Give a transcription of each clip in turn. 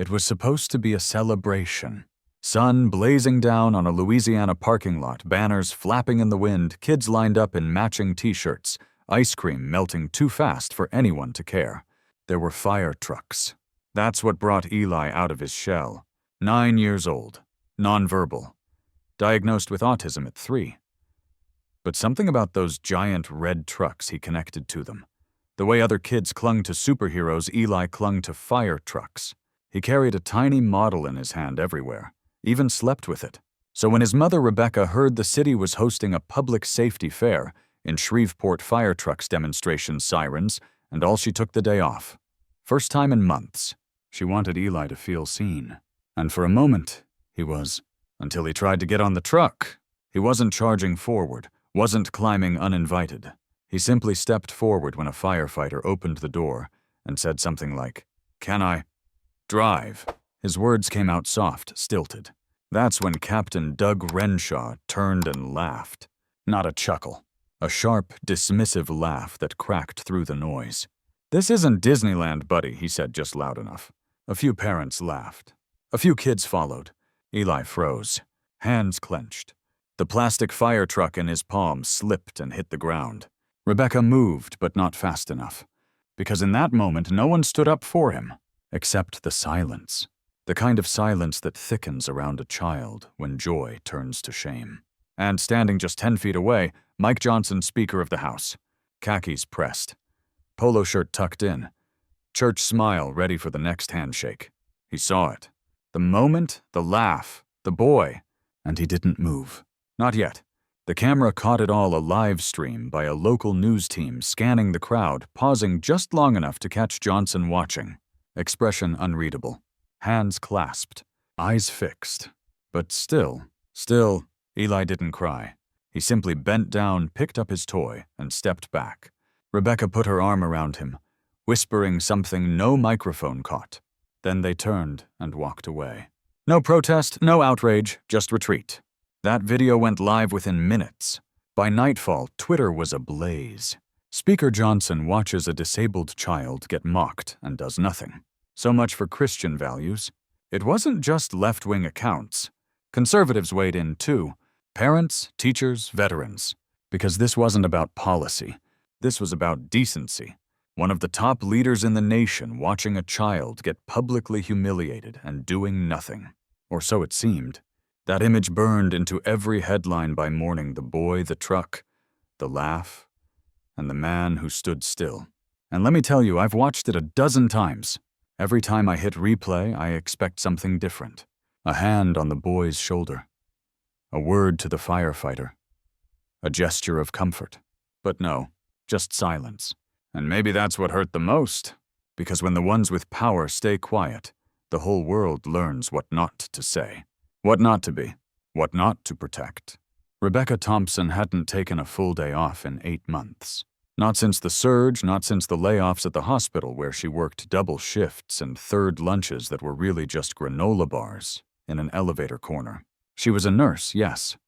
It was supposed to be a celebration. Sun blazing down on a Louisiana parking lot, banners flapping in the wind, kids lined up in matching t-shirts, ice cream melting too fast for anyone to care. There were fire trucks. That's what brought Eli out of his shell. 9 years old, nonverbal, diagnosed with autism at 3. But something about those giant red trucks he connected to them. The way other kids clung to superheroes, Eli clung to fire trucks. He carried a tiny model in his hand everywhere, even slept with it. So when his mother Rebecca heard the city was hosting a public safety fair, in Shreveport fire trucks demonstration sirens, and all she took the day off. First time in months, she wanted Eli to feel seen. And for a moment, he was, until he tried to get on the truck. He wasn't charging forward, wasn't climbing uninvited. He simply stepped forward when a firefighter opened the door and said something like, "Can I drive?" His words came out soft, stilted. That's when Captain Doug Renshaw turned and laughed. Not a chuckle. A sharp, dismissive laugh that cracked through the noise. "This isn't Disneyland, buddy," he said just loud enough. A few parents laughed. A few kids followed. Eli froze, hands clenched. The plastic fire truck in his palm slipped and hit the ground. Rebecca moved, but not fast enough, because in that moment no one stood up for him, except the silence. The kind of silence that thickens around a child when joy turns to shame. And standing just 10 feet away, Mike Johnson, Speaker of the House. Khakis pressed. Polo shirt tucked in. Church smile ready for the next handshake. He saw it. The moment, the laugh, the boy. And he didn't move. Not yet. The camera caught it all a live stream by a local news team scanning the crowd, pausing just long enough to catch Johnson watching. Expression unreadable. Hands clasped. Eyes fixed. But still, Eli didn't cry. He simply bent down, picked up his toy, and stepped back. Rebecca put her arm around him, whispering something no microphone caught. Then they turned and walked away. No protest, no outrage, just retreat. That video went live within minutes. By nightfall, Twitter was ablaze. Speaker Johnson watches a disabled child get mocked and does nothing. So much for Christian values. It wasn't just left-wing accounts. Conservatives weighed in too. Parents, teachers, veterans. Because this wasn't about policy. This was about decency. One of the top leaders in the nation watching a child get publicly humiliated and doing nothing. Or so it seemed. That image burned into every headline by morning: the boy, the truck, the laugh, and the man who stood still. And let me tell you, I've watched it a dozen times. Every time I hit replay, I expect something different. A hand on the boy's shoulder. A word to the firefighter. A gesture of comfort. But no, just silence. And maybe that's what hurt the most. Because when the ones with power stay quiet, the whole world learns what not to say. What not to be. What not to protect. Rebecca Thompson hadn't taken a full day off in 8 months. Not since the surge, not since the layoffs at the hospital where she worked double shifts and third lunches that were really just granola bars in an elevator corner. She was a nurse, yes,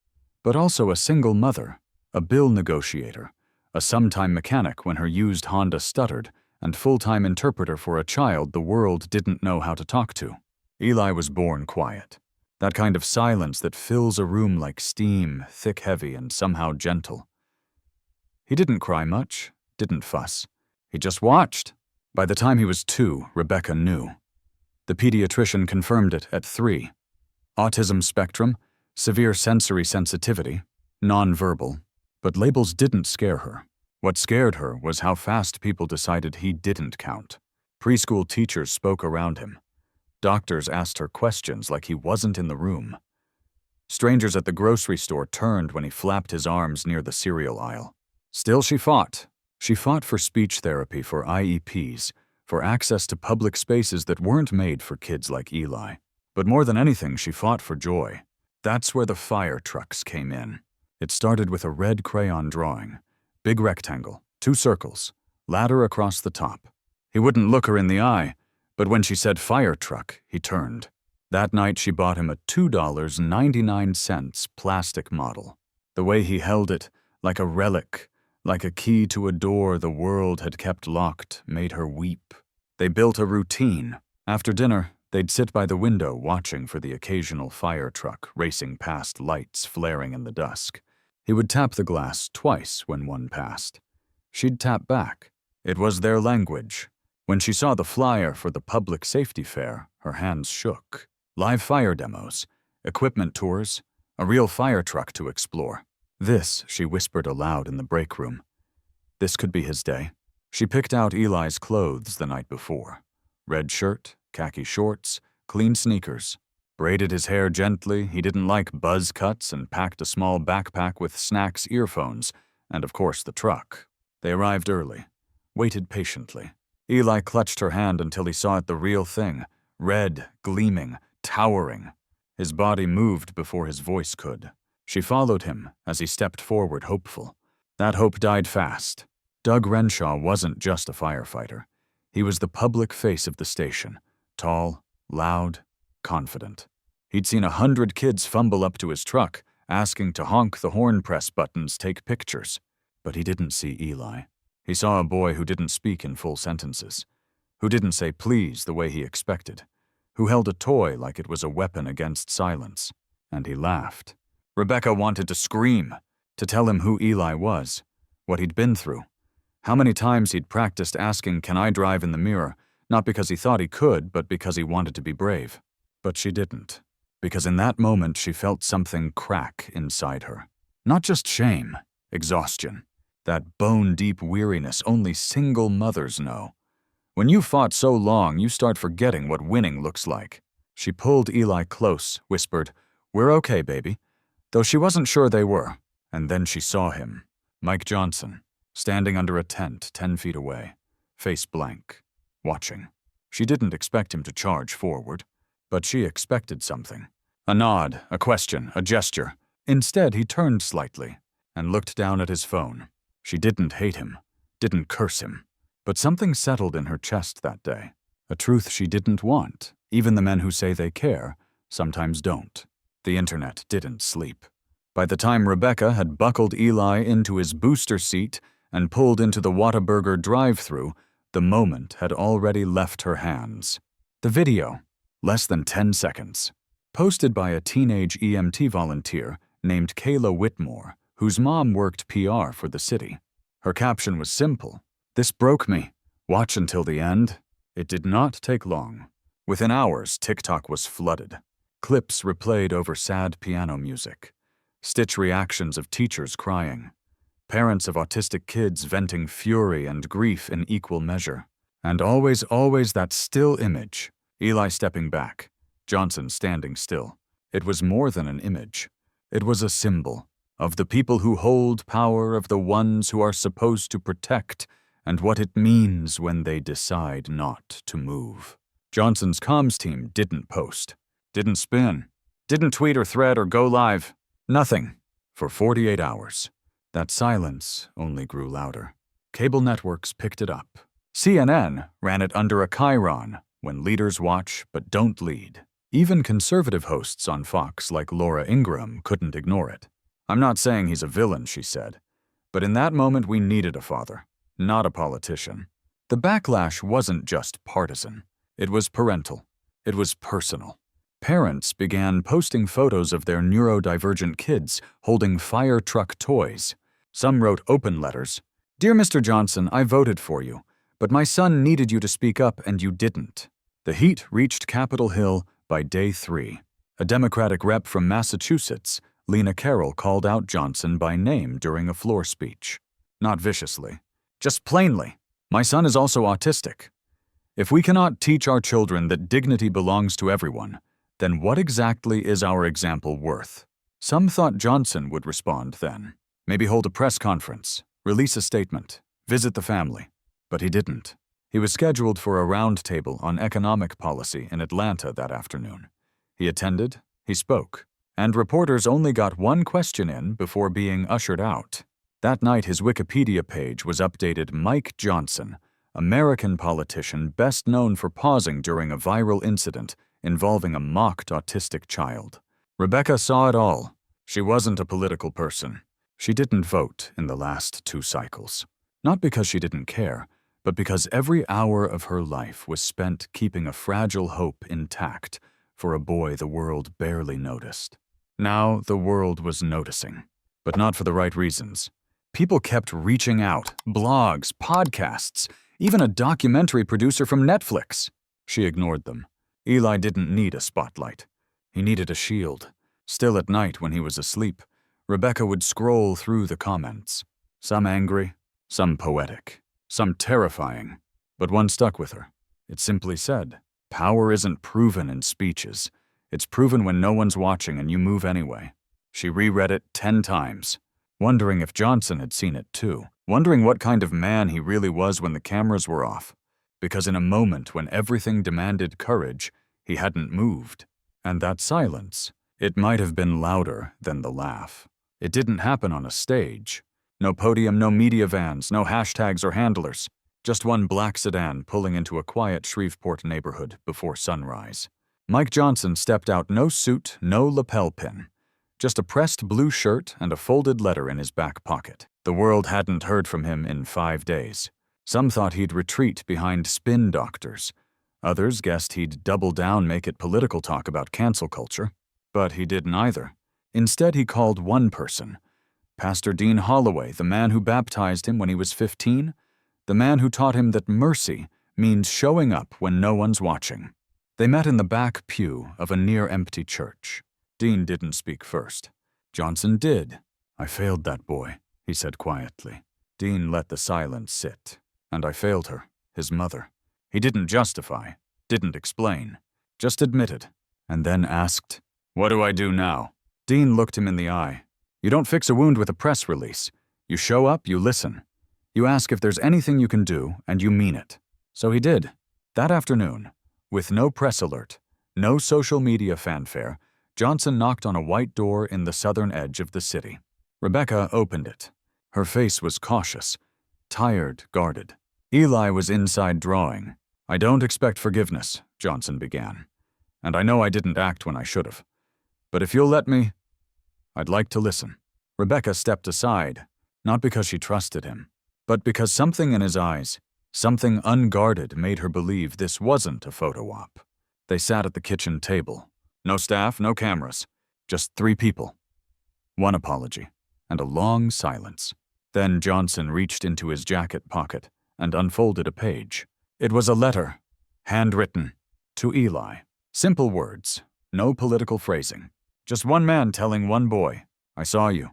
but also a single mother, a bill negotiator, a sometime mechanic when her used Honda stuttered, and full-time interpreter for a child the world didn't know how to talk to. Eli was born quiet. That kind of silence that fills a room like steam, thick, heavy, and somehow gentle. He didn't cry much, didn't fuss. He just watched. By the time he was 2, Rebecca knew. The pediatrician confirmed it at 3. Autism spectrum, severe sensory sensitivity, nonverbal. But labels didn't scare her. What scared her was how fast people decided he didn't count. Preschool teachers spoke around him. Doctors asked her questions like he wasn't in the room. Strangers at the grocery store turned when he flapped his arms near the cereal aisle. Still she fought. She fought for speech therapy, for IEPs, for access to public spaces that weren't made for kids like Eli. But more than anything, she fought for joy. That's where the fire trucks came in. It started with a red crayon drawing. Big rectangle, 2 circles, ladder across the top. He wouldn't look her in the eye, but when she said fire truck, he turned. That night she bought him a $2.99 plastic model. The way he held it, like a relic, like a key to a door the world had kept locked, made her weep. They built a routine. After dinner, They'd sit by the window watching for the occasional fire truck racing past lights flaring in the dusk. He would tap the glass twice when one passed. She'd tap back. It was their language. When she saw the flyer for the public safety fair, her hands shook. Live fire demos, equipment tours, a real fire truck to explore. This, she whispered aloud in the break room. This could be his day. She picked out Eli's clothes the night before. Red shirt, khaki shorts, clean sneakers. Braided his hair gently, he didn't like buzz cuts, and packed a small backpack with snacks, earphones, and of course the truck. They arrived early, waited patiently. Eli clutched her hand until he saw it the real thing, red, gleaming, towering. His body moved before his voice could. She followed him as he stepped forward, hopeful. That hope died fast. Doug Renshaw wasn't just a firefighter. He was the public face of the station, tall, loud, confident. He'd seen 100 kids fumble up to his truck, asking to honk the horn press buttons, take pictures. But he didn't see Eli. He saw a boy who didn't speak in full sentences, who didn't say please the way he expected, who held a toy like it was a weapon against silence. And he laughed. Rebecca wanted to scream, to tell him who Eli was, what he'd been through, how many times he'd practiced asking, "Can I drive?" in the mirror, not because he thought he could, but because he wanted to be brave. But she didn't, because in that moment she felt something crack inside her. Not just shame, exhaustion, that bone-deep weariness only single mothers know. When you fought so long, you start forgetting what winning looks like. She pulled Eli close, whispered, "We're okay, baby," though she wasn't sure they were. And then she saw him, Mike Johnson, standing under a tent 10 feet away, face blank, watching. She didn't expect him to charge forward, but she expected something. A nod, a question, a gesture. Instead, he turned slightly and looked down at his phone. She didn't hate him, didn't curse him, but something settled in her chest that day. A truth she didn't want. Even the men who say they care sometimes don't. The internet didn't sleep. By the time Rebecca had buckled Eli into his booster seat and pulled into the Whataburger drive-thru, the moment had already left her hands. The video, less than 10 seconds, posted by a teenage EMT volunteer named Kayla Whitmore, whose mom worked PR for the city. Her caption was simple: "This broke me. Watch until the end." It did not take long. Within hours, TikTok was flooded. Clips replayed over sad piano music. Stitch reactions of teachers crying. Parents of autistic kids venting fury and grief in equal measure. And always, always that still image. Eli stepping back, Johnson standing still. It was more than an image. It was a symbol of the people who hold power, of the ones who are supposed to protect, and what it means when they decide not to move. Johnson's comms team didn't post, didn't spin, didn't tweet or thread or go live. Nothing. For 48 hours. That silence only grew louder. Cable networks picked it up. CNN ran it under a chyron, when leaders watch but don't lead. Even conservative hosts on Fox like Laura Ingraham couldn't ignore it. "I'm not saying he's a villain," she said, "but in that moment we needed a father, not a politician." The backlash wasn't just partisan. It was parental. It was personal. Parents began posting photos of their neurodivergent kids holding fire truck toys. Some wrote open letters. "Dear Mr. Johnson, I voted for you, but my son needed you to speak up and you didn't." The heat reached Capitol Hill by day 3. A Democratic rep from Massachusetts, Lena Carroll, called out Johnson by name during a floor speech. Not viciously, just plainly. "My son is also autistic. If we cannot teach our children that dignity belongs to everyone, then what exactly is our example worth?" Some thought Johnson would respond then. Maybe hold a press conference, release a statement, visit the family. But he didn't. He was scheduled for a roundtable on economic policy in Atlanta that afternoon. He attended, he spoke, and reporters only got one question in before being ushered out. That night his Wikipedia page was updated Mike Johnson, American politician best known for pausing during a viral incident involving a mocked autistic child. Rebecca saw it all. She wasn't a political person. She didn't vote in the last 2 cycles. Not because she didn't care, but because every hour of her life was spent keeping a fragile hope intact for a boy the world barely noticed. Now the world was noticing, but not for the right reasons. People kept reaching out, blogs, podcasts, even a documentary producer from Netflix. She ignored them. Eli didn't need a spotlight. He needed a shield. Still at night when he was asleep, Rebecca would scroll through the comments. Some angry, some poetic, some terrifying, but one stuck with her. It simply said, "Power isn't proven in speeches. It's proven when no one's watching and you move anyway." She reread it 10 times, wondering if Johnson had seen it too, wondering what kind of man he really was when the cameras were off, because in a moment when everything demanded courage, he hadn't moved. And that silence, it might have been louder than the laugh. It didn't happen on a stage. No podium, no media vans, no hashtags or handlers. Just one black sedan pulling into a quiet Shreveport neighborhood before sunrise. Mike Johnson stepped out, no suit, no lapel pin. Just a pressed blue shirt and a folded letter in his back pocket. The world hadn't heard from him in 5 days. Some thought he'd retreat behind spin doctors. Others guessed he'd double down, make it political talk about cancel culture. But he did neither. Instead, he called one person. Pastor Dean Holloway, the man who baptized him when he was 15, the man who taught him that mercy means showing up when no one's watching. They met in the back pew of a near-empty church. Dean didn't speak first. Johnson did. "I failed that boy," he said quietly. Dean let the silence sit. "And I failed her, his mother." He didn't justify, didn't explain, just admitted, and then asked, "What do I do now?" Dean looked him in the eye. "You don't fix a wound with a press release. You show up, you listen. You ask if there's anything you can do, and you mean it." So he did. That afternoon, with no press alert, no social media fanfare, Johnson knocked on a white door in the southern edge of the city. Rebecca opened it. Her face was cautious, tired, guarded. Eli was inside drawing. "I don't expect forgiveness," Johnson began. "And I know I didn't act when I should have. But if you'll let me, I'd like to listen." Rebecca stepped aside, not because she trusted him, but because something in his eyes, something unguarded, made her believe this wasn't a photo op. They sat at the kitchen table. No staff, no cameras, just 3 people. One apology, and a long silence. Then Johnson reached into his jacket pocket and unfolded a page. It was a letter, handwritten, to Eli. Simple words, no political phrasing. Just one man telling one boy, "I saw you.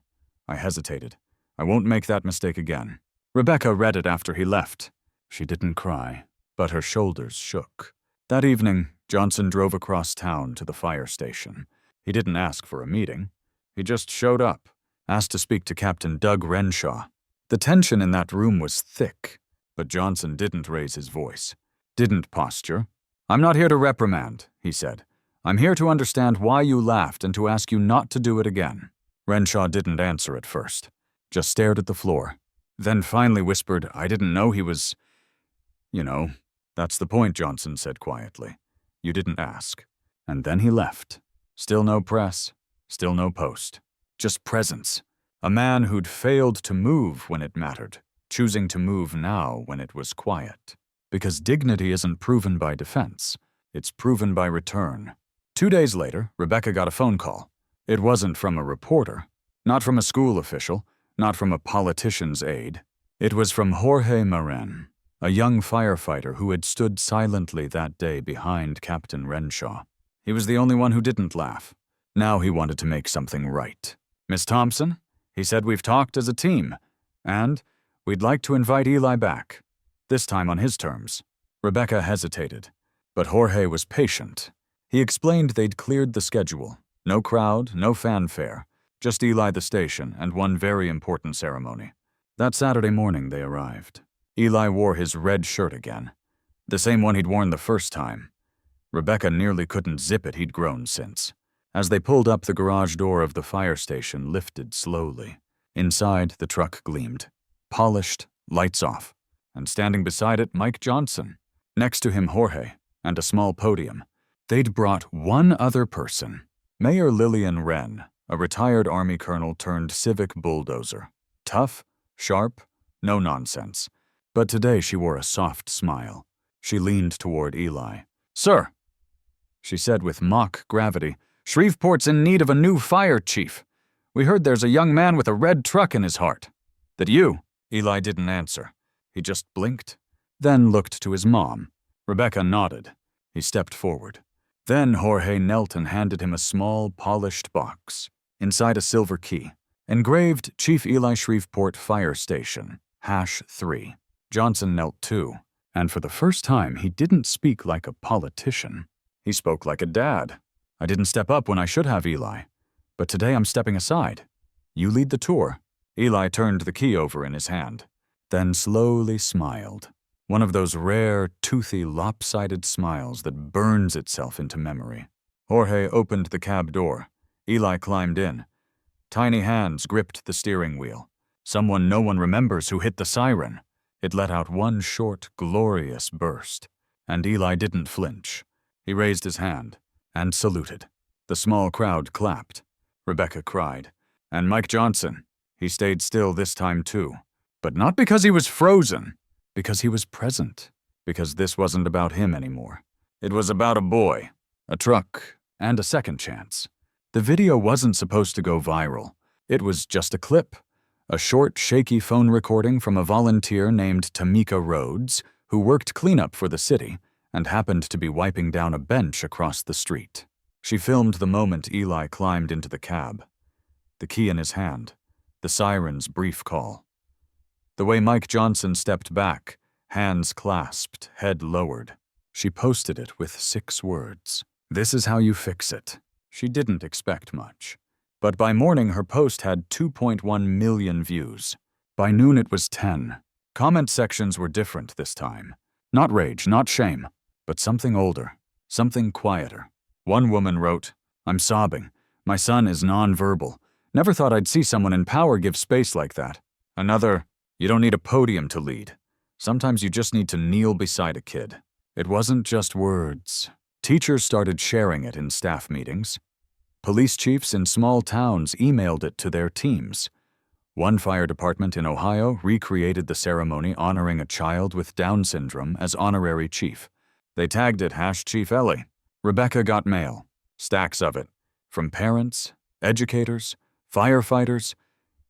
I hesitated. I won't make that mistake again." Rebecca read it after he left. She didn't cry, but her shoulders shook. That evening, Johnson drove across town to the fire station. He didn't ask for a meeting. He just showed up, asked to speak to Captain Doug Renshaw. The tension in that room was thick, but Johnson didn't raise his voice, didn't posture. "I'm not here to reprimand," he said. "I'm here to understand why you laughed and to ask you not to do it again." Renshaw didn't answer at first, just stared at the floor, then finally whispered, "I didn't know he was... You know, that's the point," Johnson said quietly. "You didn't ask." And then he left. Still no press, still no post. Just presence. A man who'd failed to move when it mattered, choosing to move now when it was quiet. Because dignity isn't proven by defense, it's proven by return. 2 days later, Rebecca got a phone call. It wasn't from a reporter, not from a school official, not from a politician's aide. It was from Jorge Marin, a young firefighter who had stood silently that day behind Captain Renshaw. He was the only one who didn't laugh. Now he wanted to make something right. "Miss Thompson," he said, "we've talked as a team, and we'd like to invite Eli back, this time on his terms." Rebecca hesitated, but Jorge was patient. He explained they'd cleared the schedule. No crowd, no fanfare, just Eli the station and one very important ceremony. That Saturday morning they arrived. Eli wore his red shirt again, the same one he'd worn the first time. Rebecca nearly couldn't zip it, he'd grown since. As they pulled up, the garage door of the fire station lifted slowly. Inside, the truck gleamed. Polished, lights off. And standing beside it, Mike Johnson. Next to him, Jorge, and a small podium. They'd brought one other person. Mayor Lillian Wren, a retired Army colonel turned civic bulldozer. Tough, sharp, no nonsense. But today she wore a soft smile. She leaned toward Eli. "Sir," she said with mock gravity, "Shreveport's in need of a new fire chief. We heard there's a young man with a red truck in his heart." "That you?" Eli didn't answer. He just blinked, then looked to his mom. Rebecca nodded. He stepped forward. Then Jorge knelt and handed him a small, polished box. Inside a silver key, engraved Chief Eli Shreveport Fire Station, #3. Johnson knelt too, and for the first time he didn't speak like a politician. He spoke like a dad. "I didn't step up when I should have, Eli. But today I'm stepping aside. You lead the tour." Eli turned the key over in his hand, then slowly smiled. One of those rare, toothy, lopsided smiles that burns itself into memory. Jorge opened the cab door. Eli climbed in. Tiny hands gripped the steering wheel. Someone no one remembers who hit the siren. It let out one short, glorious burst, and Eli didn't flinch. He raised his hand and saluted. The small crowd clapped. Rebecca cried. And Mike Johnson, he stayed still this time too. But not because he was frozen, because he was present, because this wasn't about him anymore. It was about a boy, a truck, and a second chance. The video wasn't supposed to go viral. It was just a clip. A short, shaky phone recording from a volunteer named Tamika Rhodes, who worked cleanup for the city and happened to be wiping down a bench across the street. She filmed the moment Eli climbed into the cab. The key in his hand, the siren's brief call. The way Mike Johnson stepped back, hands clasped, head lowered. She posted it with 6 words. "This is how you fix it." She didn't expect much. But by morning, her post had 2.1 million views. By noon, it was 10. Comment sections were different this time. Not rage, not shame, but something older, something quieter. One woman wrote, "I'm sobbing. My son is nonverbal. Never thought I'd see someone in power give space like that." Another, "You don't need a podium to lead. Sometimes you just need to kneel beside a kid." It wasn't just words. Teachers started sharing it in staff meetings. Police chiefs in small towns emailed it to their teams. One fire department in Ohio recreated the ceremony honoring a child with Down syndrome as honorary chief. They tagged it #Chief Ellie. Rebecca got mail, stacks of it, from parents, educators, firefighters,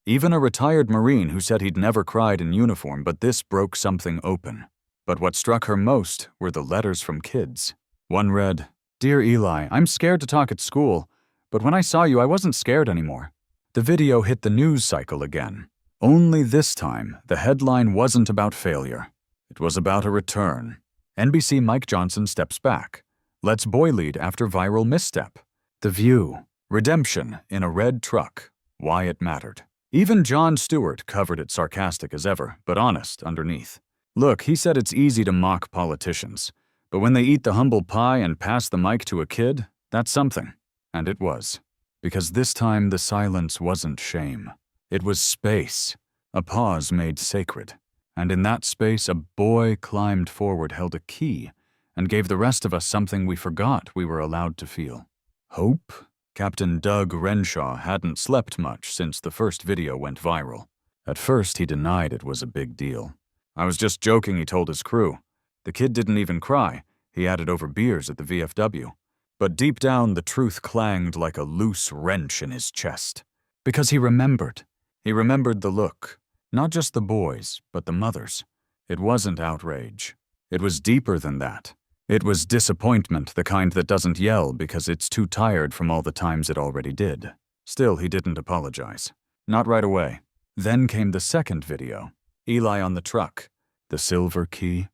even a retired Marine who said he'd never cried in uniform, but this broke something open. But what struck her most were the letters from kids. One read, "Dear Eli, I'm scared to talk at school, but when I saw you, I wasn't scared anymore." The video hit the news cycle again. Only this time, the headline wasn't about failure. It was about a return. NBC Mike Johnson steps back. Lets boy lead after viral misstep. The View. Redemption in a red truck. Why it mattered. Even Jon Stewart covered it sarcastic as ever, but honest underneath. Look, he said it's easy to mock politicians, but when they eat the humble pie and pass the mic to a kid, that's something. And it was. Because this time the silence wasn't shame. It was space. A pause made sacred. And in that space, a boy climbed forward, held a key, and gave the rest of us something we forgot we were allowed to feel. Hope? Captain Doug Renshaw hadn't slept much since the first video went viral. At first, he denied it was a big deal. "I was just joking," he told his crew. The kid didn't even cry. He added over beers at the VFW. But deep down, the truth clanged like a loose wrench in his chest. Because he remembered. He remembered the look. Not just the boys, but the mothers. It wasn't outrage. It was deeper than that. It was disappointment, the kind that doesn't yell because it's too tired from all the times it already did. Still, he didn't apologize. Not right away. Then came the second video. Eli on the truck. The silver key.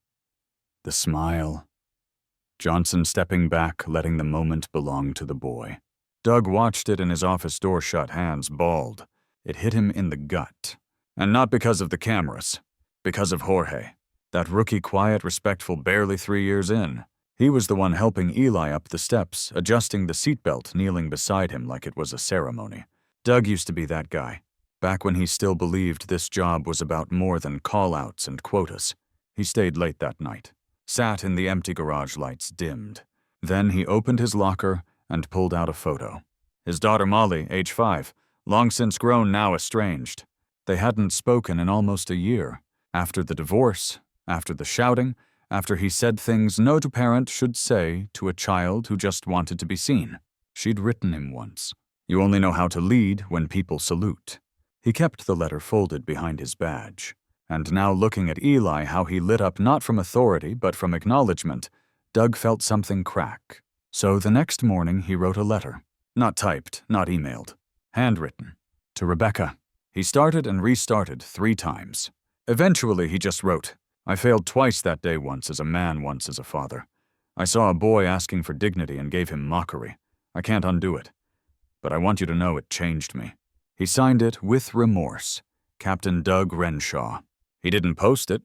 The smile. Johnson stepping back, letting the moment belong to the boy. Doug watched it in his office door shut, hands balled. It hit him in the gut. And not because of the cameras. Because of Jorge. That rookie, quiet, respectful, barely 3 years in. He was the one helping Eli up the steps, adjusting the seatbelt, kneeling beside him like it was a ceremony. Doug used to be that guy. Back when he still believed this job was about more than call-outs and quotas. He stayed late that night. Sat in the empty garage, lights dimmed. Then he opened his locker and pulled out a photo. His daughter Molly, age 5, long since grown, now estranged. They hadn't spoken in almost a year, After the divorce, after the shouting, after he said things no parent should say to a child who just wanted to be seen. She'd written him once, "You only know how to lead when people salute." He kept the letter folded behind his badge. And now looking at Eli, how he lit up not from authority but from acknowledgement, Doug felt something crack. So the next morning he wrote a letter. Not typed, not emailed. Handwritten. To Rebecca. He started and restarted 3 times. Eventually he just wrote, "I failed twice that day, once as a man, once as a father. I saw a boy asking for dignity and gave him mockery. I can't undo it. But I want you to know it changed me." He signed it with remorse. Captain Doug Renshaw. He didn't post it.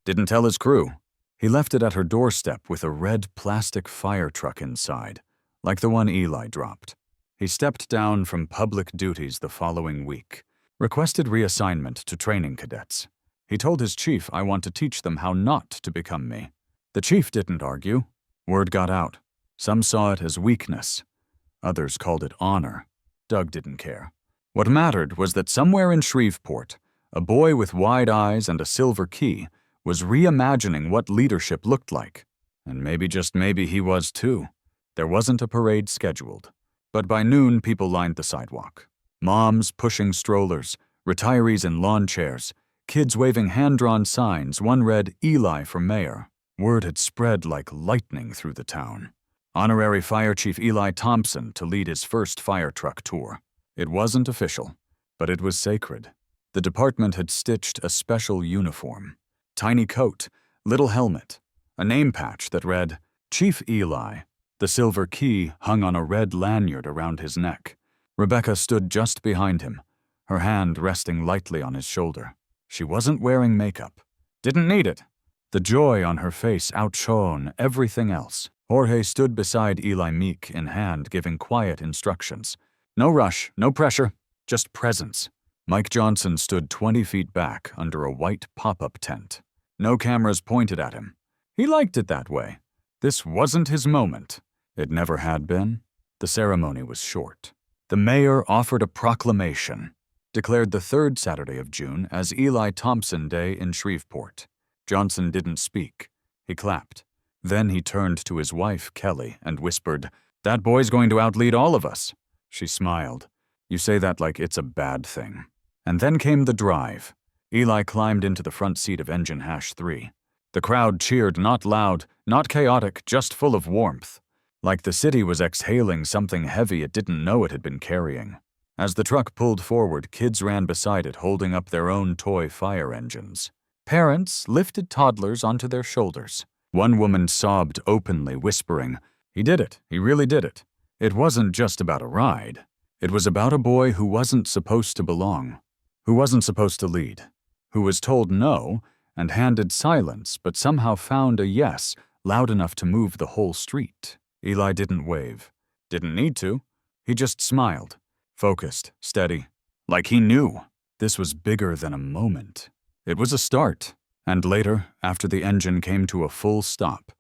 Didn't tell his crew. He left it at her doorstep with a red plastic fire truck inside, like the one Eli dropped. He stepped down from public duties the following week, requested reassignment to training cadets. He told his chief, "I want to teach them how not to become me." The chief didn't argue. Word got out. Some saw it as weakness. Others called it honor. Doug didn't care. What mattered was that somewhere in Shreveport, a boy with wide eyes and a silver key was reimagining what leadership looked like. And maybe, just maybe, he was too. There wasn't a parade scheduled. But by noon, people lined the sidewalk. Moms pushing strollers, retirees in lawn chairs, kids waving hand-drawn signs. One read, "Eli for mayor." Word had spread like lightning through the town. Honorary Fire Chief Eli Thompson to lead his first fire truck tour. It wasn't official, but it was sacred. The department had stitched a special uniform. Tiny coat, little helmet, a name patch that read, "Chief Eli." The silver key hung on a red lanyard around his neck. Rebecca stood just behind him, her hand resting lightly on his shoulder. She wasn't wearing makeup. Didn't need it. The joy on her face outshone everything else. Jorge stood beside Eli, meek in hand, giving quiet instructions. No rush, no pressure, just presence. Mike Johnson stood 20 feet back under a white pop-up tent. No cameras pointed at him. He liked it that way. This wasn't his moment. It never had been. The ceremony was short. The mayor offered a proclamation, declared the 3rd Saturday of June as Eli Thompson Day in Shreveport. Johnson didn't speak. He clapped. Then he turned to his wife, Kelly, and whispered, "That boy's going to outlead all of us." She smiled. "You say that like it's a bad thing." And then came the drive. Eli climbed into the front seat of engine #3. The crowd cheered, not loud, not chaotic, just full of warmth. Like the city was exhaling something heavy it didn't know it had been carrying. As the truck pulled forward, kids ran beside it, holding up their own toy fire engines. Parents lifted toddlers onto their shoulders. One woman sobbed openly, whispering, "He did it. He really did it." It wasn't just about a ride. It was about a boy who wasn't supposed to belong, who wasn't supposed to lead, who was told no and handed silence, but somehow found a yes loud enough to move the whole street. Eli didn't wave. Didn't need to. He just smiled, focused, steady, like he knew. This was bigger than a moment. It was a start. And later, after the engine came to a full stop,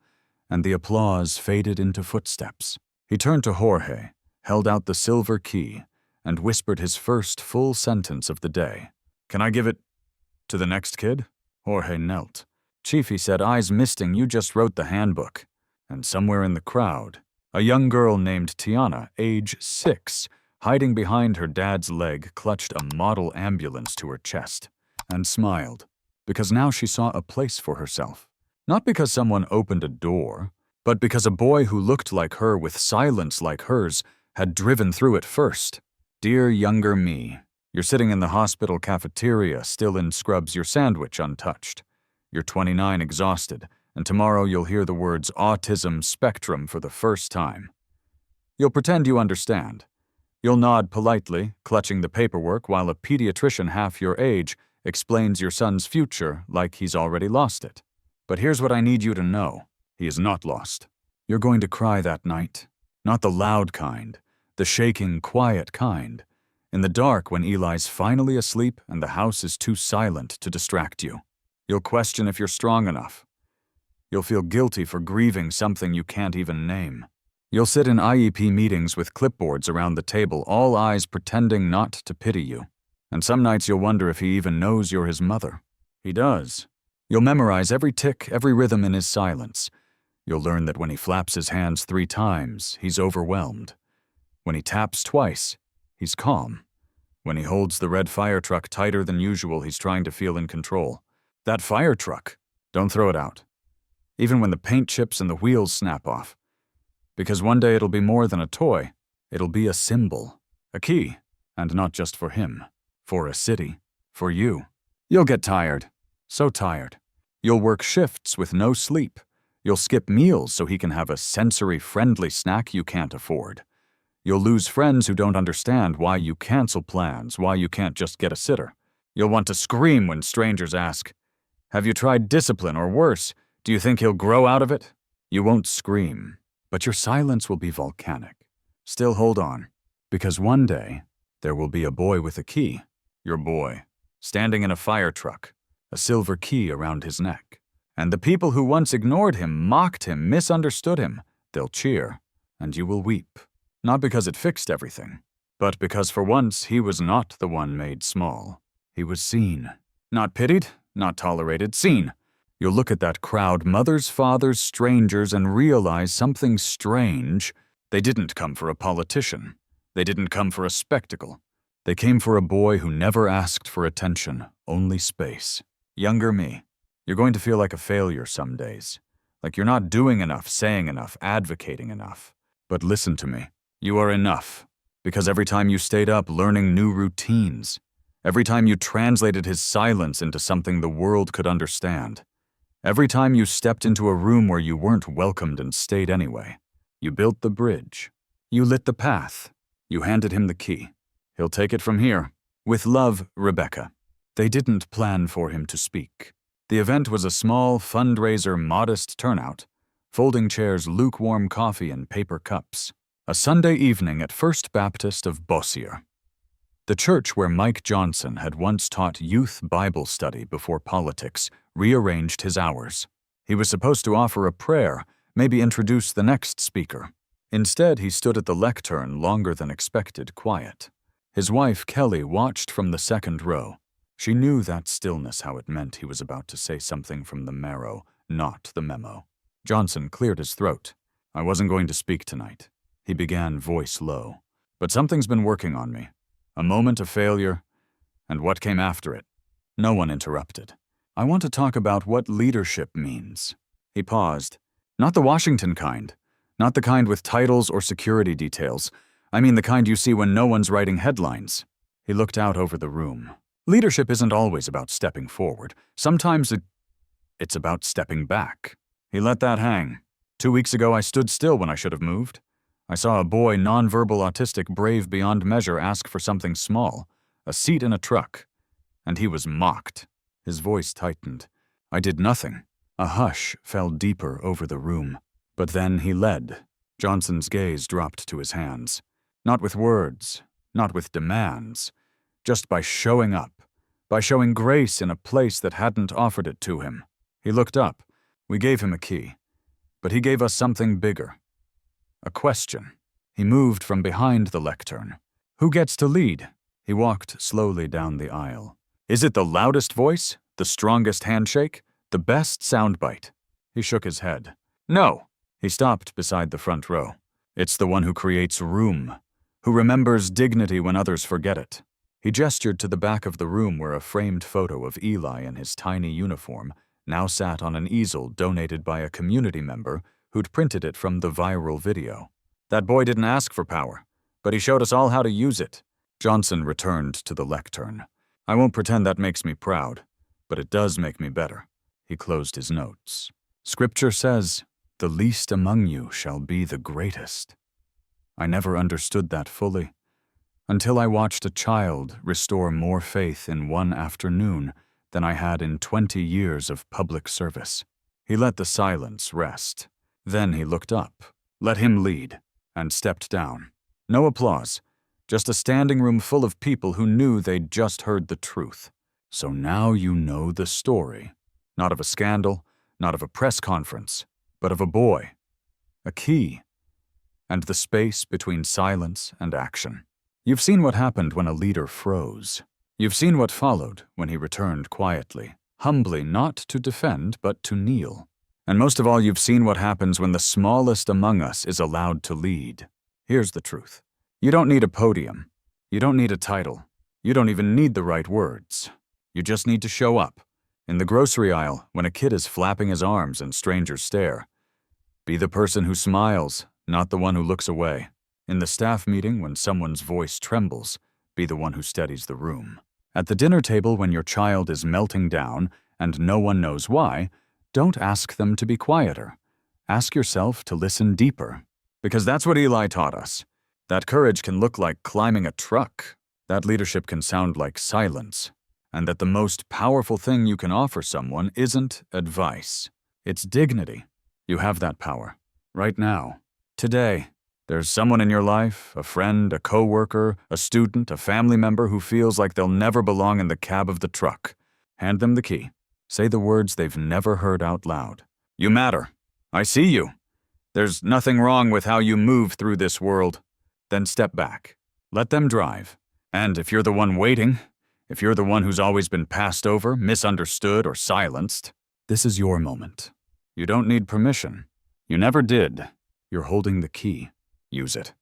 and the applause faded into footsteps, he turned to Jorge, held out the silver key, and whispered his first full sentence of the day. "Can I give it to the next kid?" Jorge knelt. "Chief," he said, eyes misting, "you just wrote the handbook." And somewhere in the crowd, a young girl named Tiana, age 6, hiding behind her dad's leg, clutched a model ambulance to her chest and smiled, because now she saw a place for herself. Not because someone opened a door, but because a boy who looked like her with silence like hers had driven through it first. Dear younger me, you're sitting in the hospital cafeteria, still in scrubs, your sandwich untouched. You're 29, exhausted, and tomorrow you'll hear the words autism spectrum for the first time. You'll pretend you understand. You'll nod politely, clutching the paperwork, while a pediatrician half your age explains your son's future like he's already lost it. But here's what I need you to know. He is not lost. You're going to cry that night. Not the loud kind, the shaking, quiet kind. In the dark when Eli's finally asleep and the house is too silent to distract you. You'll question if you're strong enough. You'll feel guilty for grieving something you can't even name. You'll sit in IEP meetings with clipboards around the table, all eyes pretending not to pity you. And some nights you'll wonder if he even knows you're his mother. He does. You'll memorize every tick, every rhythm in his silence. You'll learn that when he flaps his hands 3 times, he's overwhelmed. When he taps twice, he's calm. When he holds the red fire truck tighter than usual, he's trying to feel in control. That fire truck, don't throw it out. Even when the paint chips and the wheels snap off. Because one day it'll be more than a toy. It'll be a symbol, a key, and not just for him, for a city, for you. You'll get tired, so tired. You'll work shifts with no sleep. You'll skip meals so he can have a sensory-friendly snack you can't afford. You'll lose friends who don't understand why you cancel plans, why you can't just get a sitter. You'll want to scream when strangers ask, "Have you tried discipline, or worse, do you think he'll grow out of it?" You won't scream, but your silence will be volcanic. Still hold on, because one day there will be a boy with a key, your boy, standing in a fire truck, a silver key around his neck. And the people who once ignored him, mocked him, misunderstood him, they'll cheer, and you will weep. Not because it fixed everything, but because for once he was not the one made small. He was seen. Not pitied, not tolerated, seen. You'll look at that crowd, mothers, fathers, strangers, and realize something strange. They didn't come for a politician. They didn't come for a spectacle. They came for a boy who never asked for attention, only space. Younger me. You're going to feel like a failure some days. Like you're not doing enough, saying enough, advocating enough. But listen to me. You are enough. Because every time you stayed up learning new routines, every time you translated his silence into something the world could understand, every time you stepped into a room where you weren't welcomed and stayed anyway, you built the bridge. You lit the path. You handed him the key. He'll take it from here. With love, Rebecca. They didn't plan for him to speak. The event was a small fundraiser, modest turnout, folding chairs, lukewarm coffee, and paper cups. A Sunday evening at First Baptist of Bossier. The church where Mike Johnson had once taught youth Bible study before politics rearranged his hours. He was supposed to offer a prayer, maybe introduce the next speaker. Instead, he stood at the lectern longer than expected, quiet. His wife, Kelly, watched from the second row. She knew that stillness, how it meant he was about to say something from the marrow, not the memo. Johnson cleared his throat. "I wasn't going to speak tonight," he began, voice low. "But something's been working on me. A moment of failure, and what came after it." No one interrupted. "I want to talk about what leadership means." He paused. "Not the Washington kind. Not the kind with titles or security details. I mean the kind you see when no one's writing headlines." He looked out over the room. Leadership isn't always about stepping forward. Sometimes it's about stepping back. He let that hang. 2 weeks ago, I stood still when I should have moved. I saw a boy, nonverbal autistic, brave beyond measure, ask for something small, a seat in a truck. And he was mocked. His voice tightened. I did nothing. A hush fell deeper over the room. But then he led. Johnson's gaze dropped to his hands. Not with words, not with demands, just by showing up, by showing grace in a place that hadn't offered it to him. He looked up. We gave him a key. But he gave us something bigger. A question. He moved from behind the lectern. Who gets to lead? He walked slowly down the aisle. Is it the loudest voice? The strongest handshake? The best soundbite? He shook his head. No. He stopped beside the front row. It's the one who creates room, who remembers dignity when others forget it. He gestured to the back of the room where a framed photo of Eli in his tiny uniform now sat on an easel donated by a community member who'd printed it from the viral video. That boy didn't ask for power, but he showed us all how to use it. Johnson returned to the lectern. I won't pretend that makes me proud, but it does make me better. He closed his notes. Scripture says, "The least among you shall be the greatest." I never understood that fully, until I watched a child restore more faith in one afternoon than I had in 20 years of public service. He let the silence rest. Then he looked up, let him lead, and stepped down. No applause, just a standing room full of people who knew they'd just heard the truth. So now you know the story. Not of a scandal, not of a press conference, but of a boy, a key, and the space between silence and action. You've seen what happened when a leader froze. You've seen what followed when he returned quietly. Humbly, not to defend, but to kneel. And most of all, you've seen what happens when the smallest among us is allowed to lead. Here's the truth. You don't need a podium. You don't need a title. You don't even need the right words. You just need to show up. In the grocery aisle, when a kid is flapping his arms and strangers stare. Be the person who smiles, not the one who looks away. In the staff meeting, when someone's voice trembles, be the one who steadies the room. At the dinner table, when your child is melting down and no one knows why, don't ask them to be quieter. Ask yourself to listen deeper. Because that's what Eli taught us. That courage can look like climbing a truck. That leadership can sound like silence. And that the most powerful thing you can offer someone isn't advice. It's dignity. You have that power. Right now. Today. There's someone in your life, a friend, a coworker, a student, a family member who feels like they'll never belong in the cab of the truck. Hand them the key. Say the words they've never heard out loud. You matter. I see you. There's nothing wrong with how you move through this world. Then step back. Let them drive. And if you're the one waiting, if you're the one who's always been passed over, misunderstood, or silenced, this is your moment. You don't need permission. You never did. You're holding the key. Use it.